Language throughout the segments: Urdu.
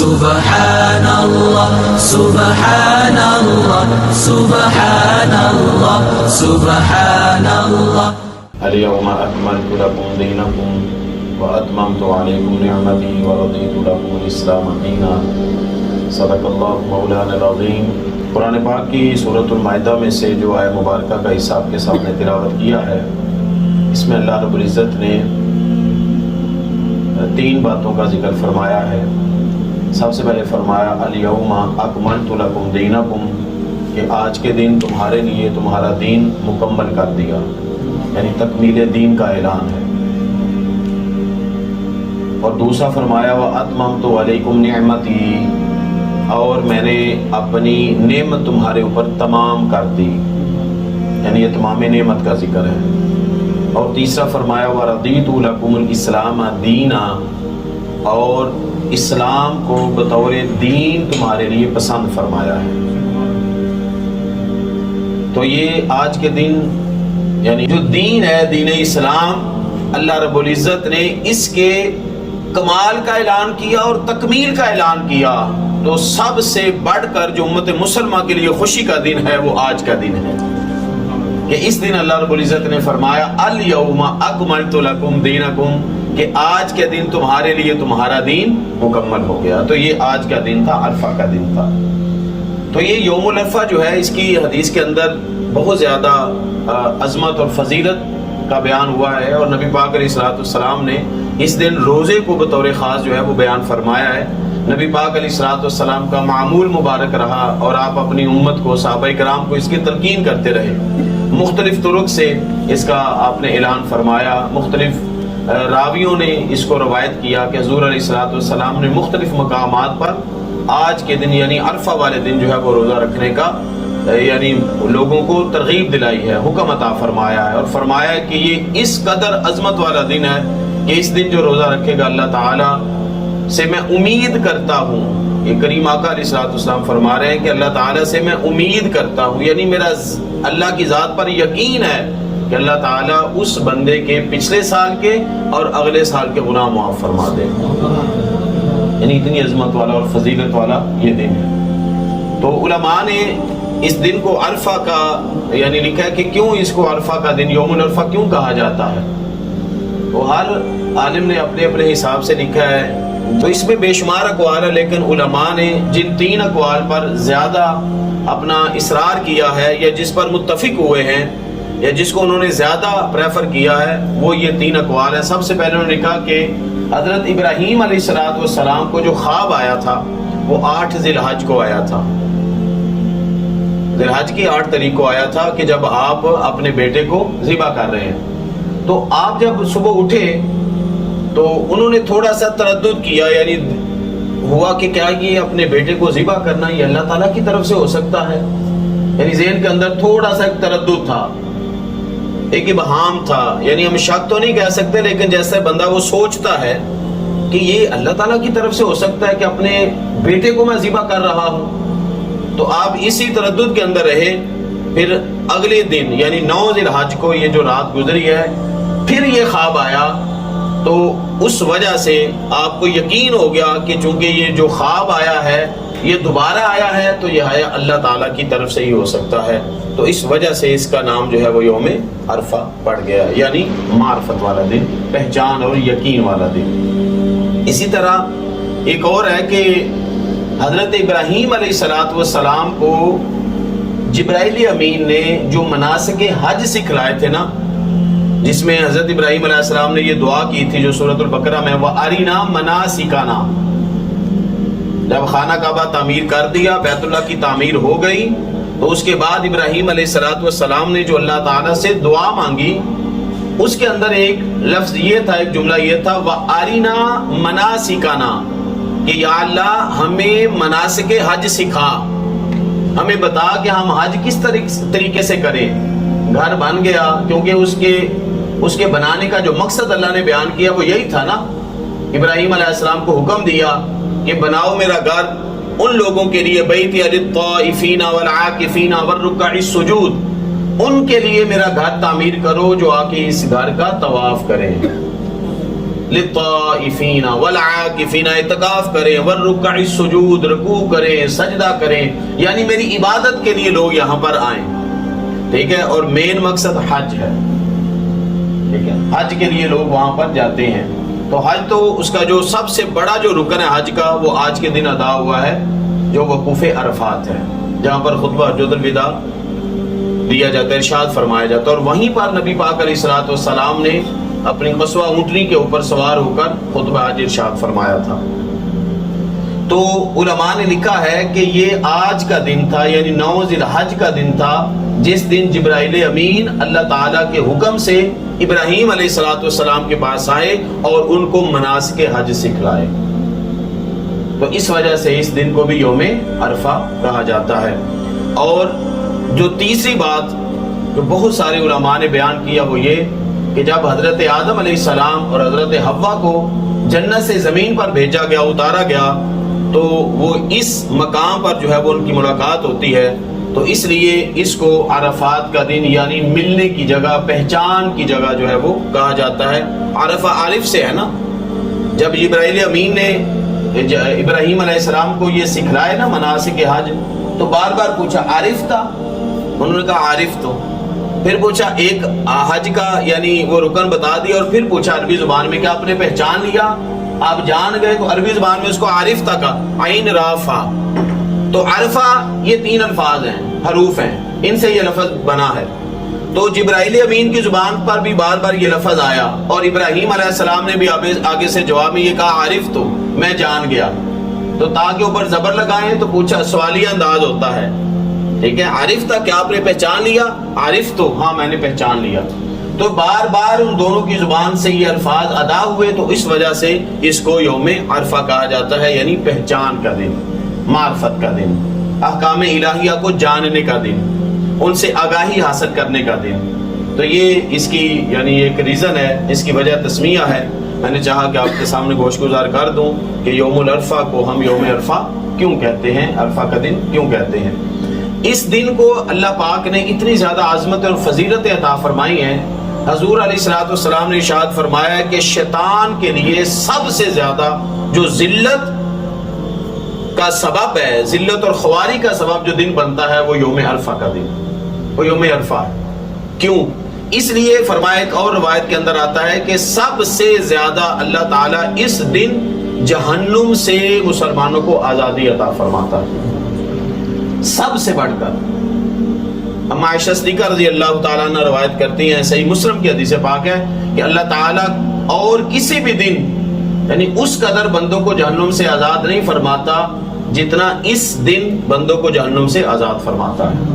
سبحان اللہ سبحان اللہ سبحان اللہ سبحان اللہ. اليوم أكملت لكم دينكم وأتممت عليكم نعمتي ورضيت لكم الإسلام دينا. صدق اللہ مولانا العظیم. قرآن پاک کی سورۃ المائدہ میں سے جو آیہ مبارکہ کا حصہ آپ کے سامنے تلاوت کیا ہے، اس میں اللہ رب العزت نے 3 باتوں کا ذکر فرمایا ہے. سب سے پہلے فرمایا الیوم اکملت لکم دینکم، کہ آج کے دن تمہارے لیے تمہارا دین مکمل کر دیا، یعنی تکمیل دین کا اعلان ہے. اور دوسرا فرمایا وَأَتْمَمْتُ عَلَيْكُمْ نِعْمَتِي، اور میں نے اپنی نعمت تمہارے اوپر تمام کر دی، یعنی یہ تمام نعمت کا ذکر ہے. اور تیسرا فرمایا وَرَضِيتُ لَكُمُ الْإِسْلَامَ دِينًا، اور اسلام کو بطور دین تمہارے لیے پسند فرمایا ہے. تو یہ آج کے دن یعنی جو دین ہے، دین اسلام، اللہ رب العزت نے اس کے کمال کا اعلان کیا اور تکمیل کا اعلان کیا. تو سب سے بڑھ کر جو امت مسلمہ کے لیے خوشی کا دن ہے وہ آج کا دن ہے کہ اس دن اللہ رب العزت نے فرمایا الیوم اکملت لکم دینکم، کہ آج کے دن تمہارے لیے تمہارا دین مکمل ہو گیا. تو یہ آج کا دن تھا، عرفہ کا دن تھا. تو یہ یوم العرفہ جو ہے، اس کی حدیث کے اندر بہت زیادہ عظمت اور فضیلت کا بیان ہوا ہے، اور نبی پاک علیہ السلام نے اس دن روزے کو بطور خاص جو ہے وہ بیان فرمایا ہے. نبی پاک علیہ السلام کا معمول مبارک رہا، اور آپ اپنی امت کو، صحابہ کرام کو اس کی تلقین کرتے رہے. مختلف طرق سے اس کا آپ نے اعلان فرمایا. مختلف راویوں نے اس کو روایت کیا کہ حضور علیہ السلام نے مختلف مقامات پر آج کے دن یعنی عرفہ والے دن جو ہے وہ روزہ رکھنے کا یعنی لوگوں کو ترغیب دلائی ہے، حکم عطا فرمایا ہے، اور فرمایا ہے کہ یہ اس قدر عظمت والا دن ہے کہ اس دن جو روزہ رکھے گا اللہ تعالیٰ سے میں امید کرتا ہوں. یہ کریم آقا علیہ السلام فرما رہے ہیں کہ اللہ تعالیٰ سے میں امید کرتا ہوں، یعنی میرا اللہ کی ذات پر یقین ہے کہ اللہ تعالیٰ اس بندے کے پچھلے سال کے اور اگلے سال کے گناہ معاف فرما دے. یعنی اتنی عظمت والا اور فضیلت والا یہ دن ہے. تو علماء نے اس دن کو عرفہ کا یعنی لکھا ہے کہ کیوں اس کو عرفہ کا دن، یوم العرفہ کیوں کہا جاتا ہے. تو ہر عالم نے اپنے اپنے حساب سے لکھا ہے. تو اس میں بے شمار اقوال ہے، لیکن علماء نے جن 3 اقوال پر زیادہ اپنا اصرار کیا ہے، یا جس پر متفق ہوئے ہیں، یا جس کو انہوں نے زیادہ پریفر کیا ہے، وہ یہ 3 اقوال ہیں. سب سے پہلے انہوں نے کہا کہ حضرت ابراہیم علیہ السلام کو جو خواب آیا تھا وہ 8 ذی الحج کو آیا تھا. ذی الحج کی 8 تاریخ کو آیا تھا کہ جب آپ اپنے بیٹے کو ذبح کر رہے ہیں. تو آپ جب صبح اٹھے تو انہوں نے تھوڑا سا تردد کیا، یعنی ہوا کہ کیا یہ اپنے بیٹے کو ذبح کرنا یہ اللہ تعالیٰ کی طرف سے ہو سکتا ہے. یعنی ذہن کے اندر تھوڑا سا ایک تردد تھا، ایک ابہام تھا. یعنی ہم شک تو نہیں کہہ سکتے، لیکن جیسے بندہ وہ سوچتا ہے کہ یہ اللہ تعالیٰ کی طرف سے ہو سکتا ہے کہ اپنے بیٹے کو میں ذبح کر رہا ہوں. تو آپ اسی تردد کے اندر رہے. پھر اگلے دن یعنی 9 ذی الحج کو یہ جو رات گزری ہے، پھر یہ خواب آیا. تو اس وجہ سے آپ کو یقین ہو گیا کہ چونکہ یہ جو خواب آیا ہے یہ دوبارہ آیا ہے، تو یہ ہے اللہ تعالیٰ کی طرف سے ہی ہو سکتا ہے. تو اس وجہ سے اس کا نام جو ہے وہ یوم عرفہ پڑ گیا، یعنی معرفت والا دن، پہچان اور یقین والا دن. اسی طرح ایک اور ہے کہ حضرت ابراہیم علیہ السلام کو جبرائیل امین نے جو مناسک حج سکھلائے تھے نا، جس میں حضرت ابراہیم علیہ السلام نے یہ دعا کی تھی جو سورۃ البقرہ میں وَأَرِنَا مَنَاسِكَنَا، جب خانہ کعبہ تعمیر کر دیا، بیت اللہ کی تعمیر ہو گئی، تو اس کے بعد ابراہیم علیہ السلام نے جو اللہ تعالیٰ سے دعا مانگی، اس کے اندر ایک لفظ یہ تھا، ایک جملہ یہ تھا وَأَرِنَا مَنَاسِكَنَا، کہ یا اللہ ہمیں مناسک حج سکھا، ہمیں بتا کہ ہم حج کس طریقے سے کریں. گھر بن گیا، کیونکہ اس کے بنانے کا جو مقصد اللہ نے بیان کیا وہ یہی تھا نا. ابراہیم علیہ السلام کو حکم دیا کہ بناؤ میرا گھر ان لوگوں کے لیے، بیتی للطائفین والعاکفین والرکع السجود، ان کے لیے میرا گھر تعمیر کرو جو آ کے اس گھر کا طواف کریں. للطائفین والعاکفین، اعتکاف کریں، والرکع السجود، رکوع کریں، سجدہ کریں، یعنی میری عبادت کے لیے لوگ یہاں پر آئیں، ٹھیک ہے. اور مین مقصد حج ہے، ٹھیک ہے، حج کے لیے لوگ وہاں پر جاتے ہیں. تو حج تو اس کا جو سب سے بڑا جو رکن ہے حج کا، وہ آج کے دن ادا ہوا ہے، جو وقوف عرفات ہے، جہاں پر خطبہ حجۃ الوداع دیا جاتا ہے، ارشاد فرمایا جاتا ہے. اور وہیں پر نبی پاک علیہ الصلوۃ والسلام نے اپنی قصوہ اونٹنی کے اوپر سوار ہو کر خطبہ حج ارشاد فرمایا تھا. تو علماء نے لکھا ہے کہ یہ آج کا دن تھا، یعنی 9 ذی الحج کا دن تھا، جس دن جبرائیل امین اللہ تعالیٰ کے حکم سے ابراہیم علیہ الصلوۃ والسلام کے پاس آئے اور ان کو مناسک حج سکھلائے. تو اس وجہ سے اس دن کو بھی یوم عرفہ کہا جاتا ہے. اور جو تیسری بات جو بہت سارے علماء نے بیان کیا وہ یہ کہ جب حضرت آدم علیہ السلام اور حضرت حوا کو جنت سے زمین پر بھیجا گیا، اتارا گیا، تو وہ اس مقام پر جو ہے وہ ان کی ملاقات ہوتی ہے. تو اس لیے اس کو عرفات کا دن یعنی ملنے کی جگہ، پہچان کی جگہ جو ہے وہ کہا جاتا ہے. عرفہ عارف سے ہے نا. جب جبرائیل امین نے ابراہیم علیہ السلام کو یہ سکھلائے نا مناسک حج، تو بار بار پوچھا عارف تھا؟ انہوں نے کہا عارف. تو پھر پوچھا ایک حج کا یعنی وہ رکن بتا دیا، اور پھر پوچھا عربی زبان میں کہ آپ نے پہچان لیا، آپ جان گئے؟ تو عربی زبان میں اس کو عارف تھا کہا، عین رافع. تو عرفہ یہ 3 الفاظ ہیں، حروف ہیں، ان سے یہ لفظ بنا ہے. تو جبرائیل امین کی زبان پر بھی بار بار یہ لفظ آیا، اور ابراہیم علیہ السلام نے بھی آگے سے جواب میں یہ کہا عارف، تو میں جان گیا. تو تا کے اوپر زبر لگائیں تو پوچھا، سوالیہ انداز ہوتا ہے، ٹھیک ہے. عارف تھا، کیا آپ نے پہچان لیا؟ عارف تو ہاں میں نے پہچان لیا. تو بار بار ان دونوں کی زبان سے یہ الفاظ ادا ہوئے، تو اس وجہ سے اس کو یوم عرفہ کہا جاتا ہے، یعنی پہچان کا دن، معرفت کا دن، احکام الہیہ کو جاننے کا دن، ان سے آگاہی حاصل کرنے کا دن. تو یہ اس کی یعنی ایک ریزن ہے، اس کی وجہ تسمیہ ہے. میں نے چاہا کہ آپ کے سامنے گوش گزار کر دوں کہ یوم العرفہ کو ہم یوم عرفہ کیوں کہتے ہیں، عرفہ کا دن کیوں کہتے ہیں. اس دن کو اللہ پاک نے اتنی زیادہ عظمت اور فضیلت عطا فرمائی ہیں. حضور علیہ الصلوۃ والسلام نے ارشاد فرمایا کہ شیطان کے لیے سب سے زیادہ جو ذلت کا سبب ہے، ذلت اور خواری کا سبب جو دن بنتا ہے، وہ یوم عرفہ کا دن، وہ یوم عرفہ ہے. کیوں؟ اس لیے فرمایا، ایک اور روایت کے اندر آتا ہے کہ سب سے زیادہ اللہ تعالیٰ اس دن جہنم سے مسلمانوں کو آزادی عطا فرماتا ہے، سب سے بڑھ کر. اما عائشہ صدیقہ رضی اللہ تعالیٰ عنہ روایت کرتی ہیں، صحیح مسلم کی حدیث پاک ہے کہ اللہ تعالیٰ اور کسی بھی دن یعنی اس قدر بندوں کو جہنم سے آزاد نہیں فرماتا جتنا اس دن بندوں کو جہنم سے آزاد فرماتا ہے.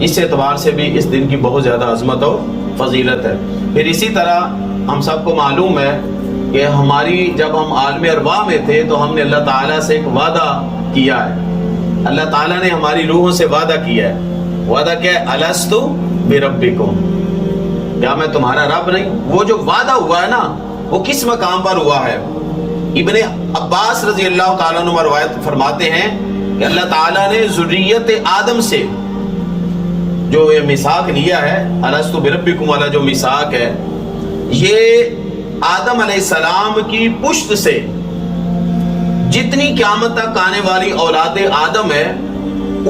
اس اعتبار سے بھی اس دن کی بہت زیادہ عظمت اور فضیلت ہے. پھر اسی طرح ہم سب کو معلوم ہے کہ ہماری جب ہم عالم ارواح میں تھے تو ہم نے اللہ تعالیٰ سے ایک وعدہ کیا ہے. اللہ تعالیٰ نے ہماری روحوں سے وعدہ کیا ہے. وعدہ کیا ہے؟ الستُ بربکم، کیا میں تمہارا رب نہیں؟ وہ جو وعدہ ہوا ہے نا، وہ کس مقام پر ہوا ہے؟ ابن عباس رضی اللہ تعالیٰ عنہ روایت فرماتے ہیں کہ اللہ تعالیٰ نے ذریت آدم سے جو یہ میثاق لیا ہے، الستُ بربکم والا جو میثاق ہے، یہ آدم علیہ السلام کی پشت سے جتنی قیامت تک آنے والی اولاد آدم ہے،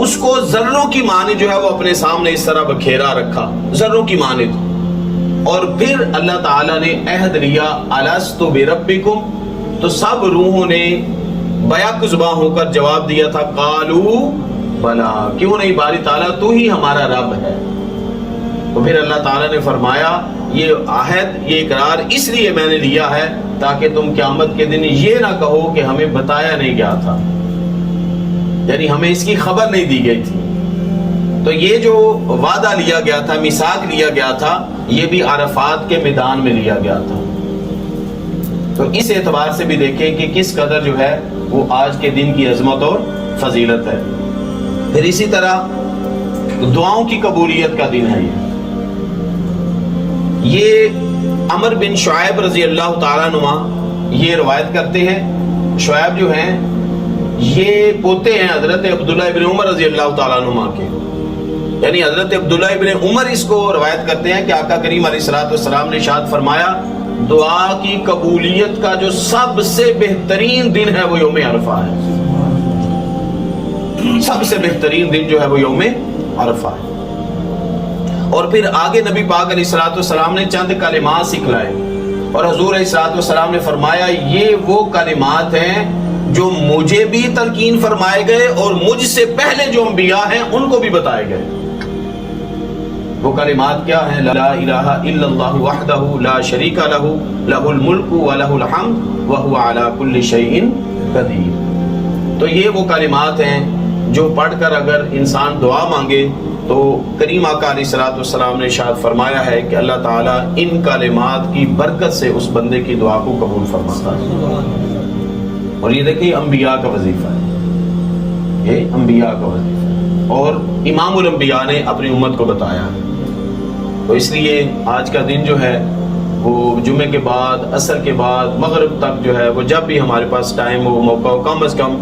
اس کو ذروں کی مانند جو ہے وہ اپنے سامنے اس طرح بکھیرا رکھا، ذروں کی مانند. اور پھر اللہ تعالیٰ نے عہد لیا، الستُ بربکم. تو سب روحوں نے بیک زباں ہو کر جواب دیا تھا، قالوا بلا، کیوں نہیں باری تعالیٰ تو ہی ہمارا رب ہے. تو پھر اللہ تعالیٰ نے فرمایا، یہ عہد، یہ اقرار اس لیے میں نے لیا ہے تاکہ تم قیامت کے دن یہ نہ کہو کہ ہمیں بتایا نہیں گیا تھا، یعنی ہمیں اس کی خبر نہیں دی گئی تھی. تو یہ جو وعدہ لیا گیا تھا، میثاق لیا گیا تھا، یہ بھی عرفات کے میدان میں لیا گیا تھا. تو اس اعتبار سے بھی دیکھیں کہ کس قدر جو ہے وہ آج کے دن کی عظمت اور فضیلت ہے. پھر اسی طرح دعاؤں کی قبولیت کا دن ہے. یہ عمر بن شعیب رضی اللہ تعالیٰ عنہ یہ روایت کرتے ہیں. شعیب جو ہیں یہ پوتے ہیں حضرت عبداللہ ابن عمر رضی اللہ تعالیٰ عنہ کے، یعنی حضرت عبداللہ ابن عمر اس کو روایت کرتے ہیں کہ آقا کریم علیہ الصلوۃ والسلام نے ارشاد فرمایا دعا کی قبولیت کا جو سب سے بہترین دن ہے وہ یوم عرفہ ہے. سب سے بہترین دن جو ہے وہ یوم عرفہ ہے. اور پھر آگے نبی پاک علیہ الصلوۃ والسلام نے چند کلمات سکھلائے اور حضور علیہ الصلوۃ والسلام نے فرمایا یہ وہ کلمات ہیں جو مجھے بھی تلقین فرمائے گئے اور مجھ سے پہلے جو انبیاء ہیں ان کو بھی بتائے گئے. وہ کلمات کیا ہیں؟ لا الہ الا اللہ وحدہ لا شریک لہ لہ الملک ولہ الحمد وہو علی کل شیء قدیر. تو یہ وہ کلمات ہیں جو پڑھ کر اگر انسان دعا مانگے تو کریم آقا علیہ الصلوۃ والسلام نے ارشاد فرمایا ہے کہ اللہ تعالیٰ ان کلمات کی برکت سے اس بندے کی دعا کو قبول فرماتا ہے. اور یہ دیکھیں انبیاء کا وظیفہ ہے، یہ انبیاء کا وظیفہ ہے اور امام الانبیاء نے اپنی امت کو بتایا ہے. تو اس لیے آج کا دن جو ہے وہ جمعے کے بعد، عصر کے بعد، مغرب تک جو ہے وہ جب بھی ہمارے پاس ٹائم ہو، موقع ہو، کم از کم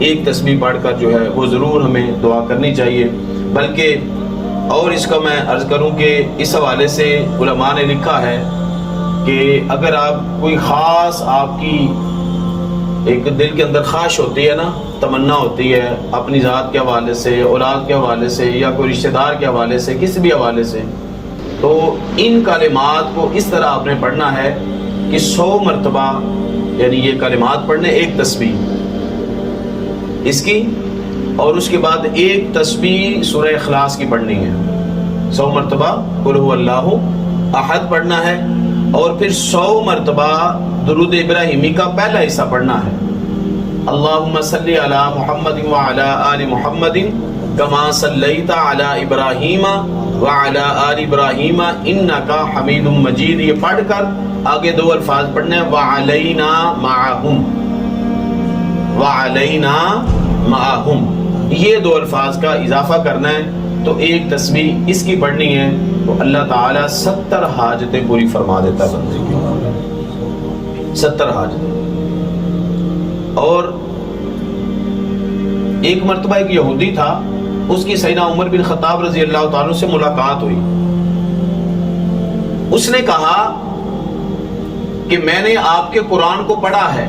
ایک تسبیح پڑھ کر جو ہے وہ ضرور ہمیں دعا کرنی چاہیے. بلکہ اور اس کا میں عرض کروں کہ اس حوالے سے علماء نے لکھا ہے کہ اگر آپ کوئی خاص آپ کی ایک دل کے اندر خواہش ہوتی ہے نا، تمنا ہوتی ہے اپنی ذات کے حوالے سے، اولاد کے حوالے سے یا کوئی رشتہ دار کے حوالے سے، کسی بھی حوالے سے، تو ان کلمات کو اس طرح آپ نے پڑھنا ہے کہ 100 مرتبہ یعنی یہ کلمات پڑھنے، ایک تسبیح اس کی اور اس کے بعد ایک تسبیح سورہ اخلاص کی پڑھنی ہے. 100 مرتبہ قل هو اللہ احد پڑھنا ہے اور پھر 100 مرتبہ درود ابراہیمی کا پہلا حصہ پڑھنا ہے. اللہم صلی علی محمد وعلی آل محمد کما صلیت علی ابراہیم وعلی آل ابراہیم انکا حمید مجید. یہ پڑھ کر آگے دو الفاظ پڑھنے ہیں وعلینا معہم، وعلینا معہم، یہ دو الفاظ کا اضافہ کرنا ہے. تو ایک تسبیح اس کی پڑھنی ہے تو اللہ تعالیٰ 70 حاجتیں پوری فرما دیتا ہے بندے کی، 70 حاجتیں. اور ایک مرتبہ ایک یہودی تھا، اس کی سیدنا عمر بن خطاب رضی اللہ تعالیٰ سے ملاقات ہوئی. اس نے کہا کہ میں نے آپ کے قرآن کو پڑھا ہے،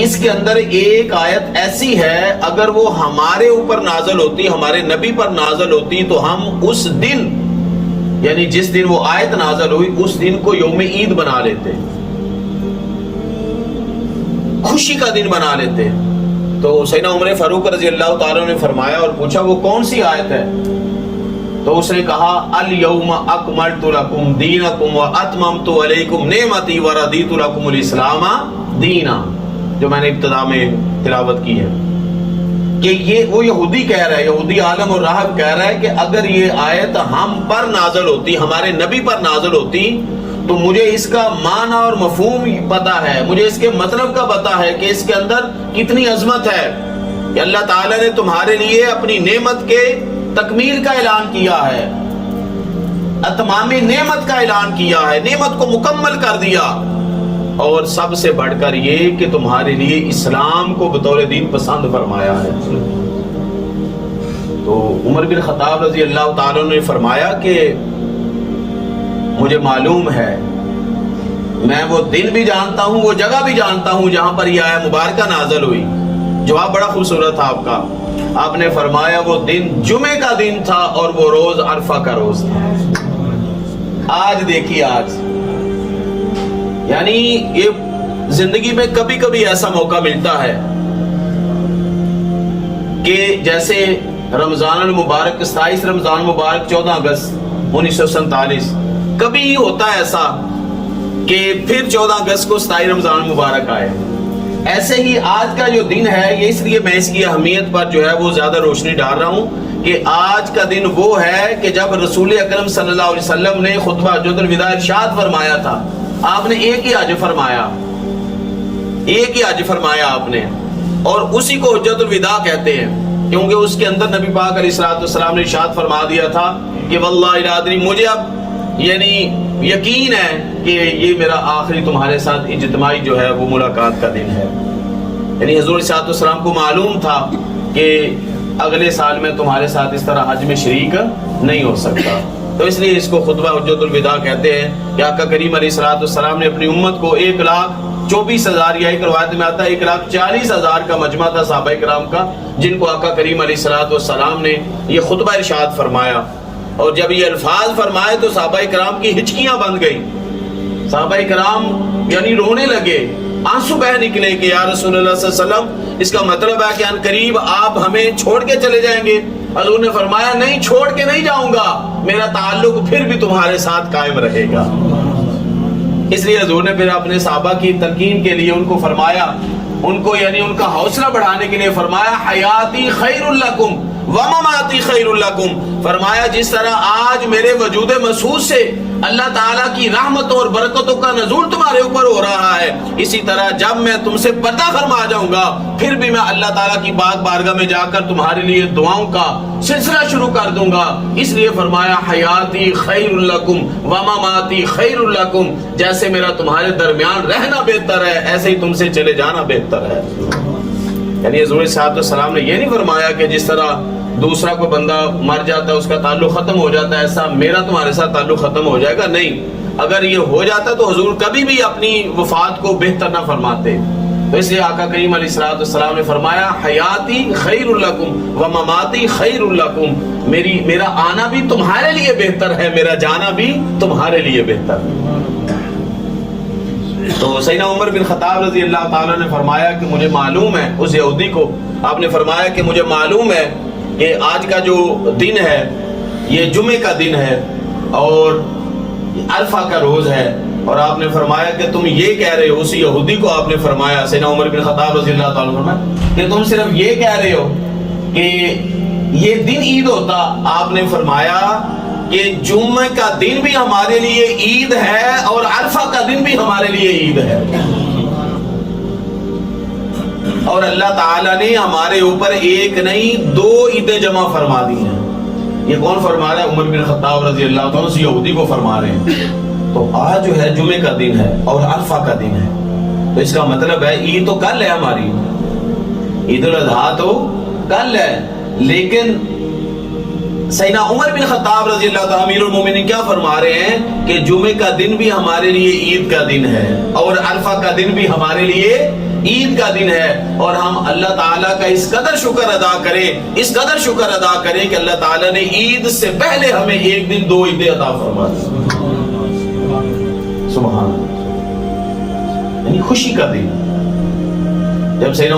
اس کے اندر ایک آیت ایسی ہے اگر وہ ہمارے اوپر نازل ہوتی، ہمارے نبی پر نازل ہوتی تو ہم اس دن یعنی جس دن وہ آیت نازل ہوئی اس دن کو یوم عید بنا لیتے، خوشی کا دن بنا لیتے. تو سیدنا عمر فاروق رضی اللہ تعالیٰ نے فرمایا اور پوچھا وہ کون سی آیت ہے؟ تو اس نے کہا الیوم اکملت لکم دینکم واتممت علیکم نعمتی ورضیت لکم الاسلام دینا، جو میں نے ابتدا میں تلاوت کی ہے. کہ یہ وہ یہودی کہہ رہا ہے، یہودی عالم اور راہب کہہ رہا ہے کہ اگر یہ آیت ہم پر نازل ہوتی، ہمارے نبی پر نازل ہوتی تو مجھے اس کا معنی اور مفہوم پتا ہے، مجھے اس کے مطلب کا پتا ہے کہ اس کے اندر کتنی عظمت ہے کہ اللہ تعالیٰ نے تمہارے لیے اپنی نعمت کے تکمیل کا اعلان کیا ہے، اتمام نعمت کا اعلان کیا ہے، نعمت کو مکمل کر دیا، اور سب سے بڑھ کر یہ کہ تمہارے لیے اسلام کو بطور دین پسند فرمایا ہے. تو عمر بن خطاب رضی اللہ تعالیٰ نے فرمایا کہ مجھے معلوم ہے، میں وہ دن بھی جانتا ہوں، وہ جگہ بھی جانتا ہوں جہاں پر یہ آیت مبارکہ نازل ہوئی. جواب بڑا خوبصورت تھا آپ کا. آپ نے فرمایا وہ دن جمعے کا دن تھا اور وہ روز عرفہ کا روز تھا. آج دیکھیے، آج یعنی یہ زندگی میں کبھی کبھی ایسا موقع ملتا ہے کہ جیسے رمضان المبارک 27 رمضان مبارک 14 اگست 1947، کبھی ہوتا ہے ایسا کہ پھر 14 اگست کو 27 رمضان مبارک آئے. ایسے ہی آج کا جو دن ہے یہ اس لیے میں اس کی اہمیت پر جو ہے وہ زیادہ روشنی ڈال رہا ہوں کہ آج کا دن وہ ہے کہ جب رسول اکرم صلی اللہ علیہ وسلم نے خطبہ حجۃ الوداع ارشاد فرمایا تھا. آپ نے ایک ہی حج فرمایا، ایک ہی حج فرمایا آپ نے، اور اسی کو حجۃ الوداع کہتے ہیں کیونکہ اس کے اندر نبی پاک علیہ الصلوۃ والسلام نے ارشاد فرما دیا تھا کہ واللہ لا ادری، مجھے اب یعنی یقین ہے کہ یہ میرا آخری تمہارے ساتھ اجتماعی جو ہے وہ ملاقات کا دن ہے. یعنی حضور صلی اللہ علیہ وسلم کو معلوم تھا کہ اگلے سال میں تمہارے ساتھ اس طرح حج میں شریک نہیں ہو سکتا. تو اس لیے اس کو خطبہ حجۃ الوداع کہتے ہیں کہ آقا کریم علیہ الصلوۃ والسلام نے اپنی امت کو 1,24,000 یا ایک روایت میں آتا ہے 1,40,000 کا مجمع تھا صحابہ کرام کا، جن کو آقا کریم علیہ الصلوۃ والسلام نے یہ خطبہ ارشاد فرمایا. اور جب یہ الفاظ فرمائے تو صحابہ کرام کی ہچکیاں بند گئی. صحابہ کرام یعنی رونے لگے، آنسو بہ نکلے کہ یا رسول اللہ صلی اللہ علیہ وسلم اس کا مطلب ہے کہ ان قریب آپ ہمیں چھوڑ کے چلے جائیں گے. حضور نے فرمایا نہیں، چھوڑ کے نہیں جاؤں گا، میرا تعلق پھر بھی تمہارے ساتھ قائم رہے گا. اس لیے حضور نے پھر اپنے صحابہ کی تلقین کے لیے ان کو فرمایا، ان کو یعنی ان کا حوصلہ بڑھانے کے لیے فرمایا حیاتی خیر لکم ومماتی خیر لکم. فرمایا جس طرح آج میرے وجود مسعود سے اللہ تعالیٰ کی رحمتوں اور برکتوں کا نزول تمہارے اوپر ہو رہا ہے، اسی طرح جب میں تم سے پردہ فرما جاؤں گا پھر بھی میں اللہ تعالیٰ کی پاک بارگاہ میں جا کر تمہارے لیے دعاؤں کا سلسلہ شروع کر دوں گا. اس لیے فرمایا حیاتی خیر لکم ومماتی خیر لکم، جیسے میرا تمہارے درمیان رہنا بہتر ہے ایسے ہی تم سے چلے جانا بہتر ہے. یعنی حضور صلی اللہ علیہ وسلم نے یہ نہیں فرمایا کہ جس طرح دوسرا کوئی بندہ مر جاتا ہے اس کا تعلق ختم ہو جاتا ہے ایسا میرا تمہارے ساتھ تعلق ختم ہو جائے گا. نہیں، اگر یہ ہو جاتا تو حضور کبھی بھی اپنی وفات کو بہتر نہ فرماتے. تو اس لیے آقا کریم علیہ الصلوۃ والسلام نے فرمایا حیاتی خیر لکم ومماتی خیر لکم، میرا آنا بھی تمہارے لیے بہتر ہے، میرا جانا بھی تمہارے لیے بہتر ہے. تو سیدنا عمر بن خطاب رضی اللہ تعالیٰ نے فرمایا کہ مجھے معلوم ہے، اس یہودی کو آپ نے فرمایا کہ مجھے معلوم ہے کہ آج کا جو دن ہے یہ جمعے کا دن ہے اور عرفہ کا روز ہے، اور آپ نے فرمایا کہ تم یہ کہہ رہے ہو، اس یہودی کو آپ نے فرمایا سیدنا عمر بن خطاب رضی اللہ تعالیٰ عنہ کہ تم صرف یہ کہہ رہے ہو کہ یہ دن عید ہوتا. آپ نے فرمایا کہ جمعے کا دن بھی ہمارے لیے عید ہے اور عرفہ کا دن بھی ہمارے لیے عید ہے، اور اللہ تعالیٰ نے ہمارے اوپر ایک نہیں 2 عیدیں جمع فرما دی ہیں. یہ کون فرما رہا ہے؟ عمر بن خطاب رضی اللہ تعالیٰ عنہ یہودی کو فرما رہے ہیں. تو آج جو ہے جمعے کا دن ہے اور عرفہ کا دن ہے، تو اس کا مطلب ہے عید تو کل ہے ہماری، عید الاضحیٰ تو کل ہے. لیکن سیدنا عمر بن خطاب رضی اللہ تعالیٰ امیر المومنین کیا فرما رہے ہیں کہ جمعے کا دن بھی ہمارے لیے عید کا دن ہے اور عرفہ کا دن بھی ہمارے لیے عید کا دن ہے، اور ہم اللہ تعالیٰ کا اس قدر شکر ادا کریں، اس قدر شکر ادا کریں کہ اللہ تعالیٰ نے عید سے پہلے ہمیں ایک دن 2 عیدیں عطا فرما دی. سبحان اللہ، یعنی خوشی کا دن. جب سیدنا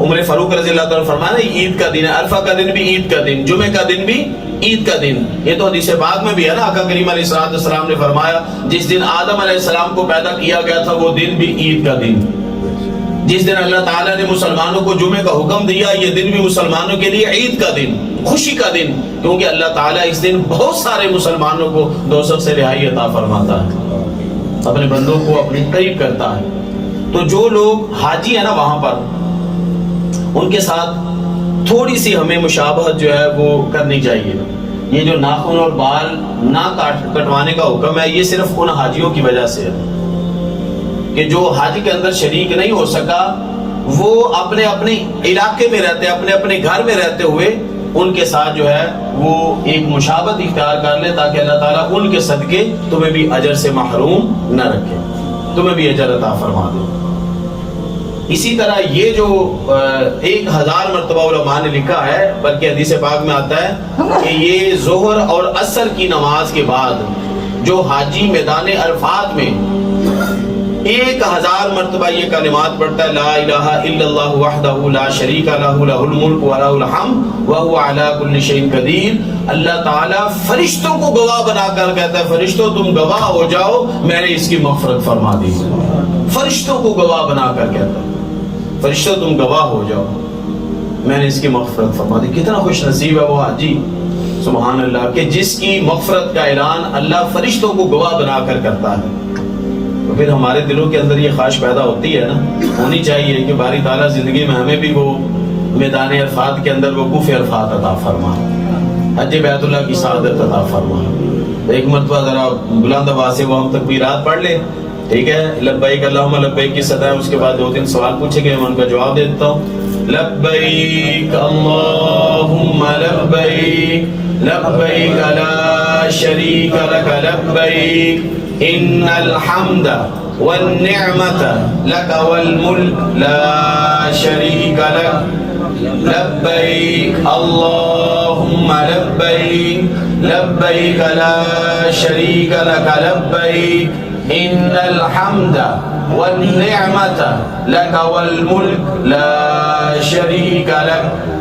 عمر فاروق رضی اللہ تعالیٰ فرمایا نا عید کا دن ہے، عرفہ کا دن بھی عید کا دن، جمعے کا دن بھی عید کا دن. یہ تو حدیث پاک میں بھی ہے نا، آقا کریم علیہ الصلوۃ والسلام نے فرمایا جس دن آدم علیہ السلام کو پیدا کیا گیا تھا وہ دن بھی عید کا دن. جس دن اللہ تعالیٰ نے مسلمانوں کو جمعے کا حکم دیا یہ دن بھی مسلمانوں کے لیے عید کا دن، خوشی کا دن، کیونکہ اللہ تعالیٰ اس دن بہت سارے مسلمانوں کو دوزخ سے رہائی عطا فرماتا ہے، اپنے بندوں کو اپنے قریب کرتا ہے. تو جو لوگ حاجی ہیں نا وہاں پر ان کے ساتھ تھوڑی سی ہمیں مشابہت جو ہے وہ کرنی چاہیے. یہ جو ناخن اور بال نہ کٹوانے کا حکم ہے یہ صرف ان حاجیوں کی وجہ سے ہے کہ جو حج کے اندر شریک نہیں ہو سکا وہ اپنے اپنے علاقے میں رہتے، اپنے اپنے گھر میں رہتے ہوئے ان کے ساتھ جو ہے وہ ایک مشابہت اختیار کر لے تاکہ اللہ تعالیٰ ان کے صدقے تمہیں بھی اجر سے محروم نہ رکھے، تمہیں بھی اجر عطا فرما دے. اسی طرح یہ جو 1000 مرتبہ علماء نے لکھا ہے، بلکہ حدیث پاک میں آتا ہے کہ یہ ظہر اور عصر کی نماز کے بعد جو حاجی میدان عرفات میں 1000 مرتبہ یہ کلمات پڑھتا ہے لا الہ الا اللہ وحدہ لا شریک لہ لہ الملک و لہ الحمد وہو علی کل شیء قدیر، اللہ تعالیٰ فرشتوں کو گواہ بنا کر کہتا ہے فرشتوں تم گواہ ہو جاؤ میں نے اس کی مغفرت فرما دی. فرشتوں کو گواہ بنا کر کہتا ہے فرشتوں تم گواہ ہو جاؤ میں نے اس کی مغفرت فرما دی. کتنا خوش نصیب ہے وہ حاجی، سبحان اللہ، کہ جس کی مغفرت کا اعلان اللہ فرشتوں کو گواہ بنا کر کرتا ہے. تو پھر ہمارے دلوں کے اندر یہ خواہش پیدا ہوتی ہے نا، ہونی چاہیے کہ باری تعالیٰ زندگی میں ہمیں بھی وہ میدان عرفات کے اندر وقوف عرفات عطا فرما، حج بیت اللہ کی سعادت عطا فرما. ایک مرتبہ ذرا بلند آواز سے وہ ہم تکبیرات پڑھ لیں، ٹھیک ہے؟ لبیک اللہم لبیک کی صدا ہے، اس کے بعد 2-3 سوال پوچھے گئے میں ان کا جواب دے دیتا ہوں. لبیک اللہم لبیک لبیک لا شريك لك لبيك إن الحمد والنعمة لك والملك لا شريك لك لبيك اللهم لبيك لبيك لا شريك لك لبيك إن الحمد والنعمة لك والملك لا شريك لك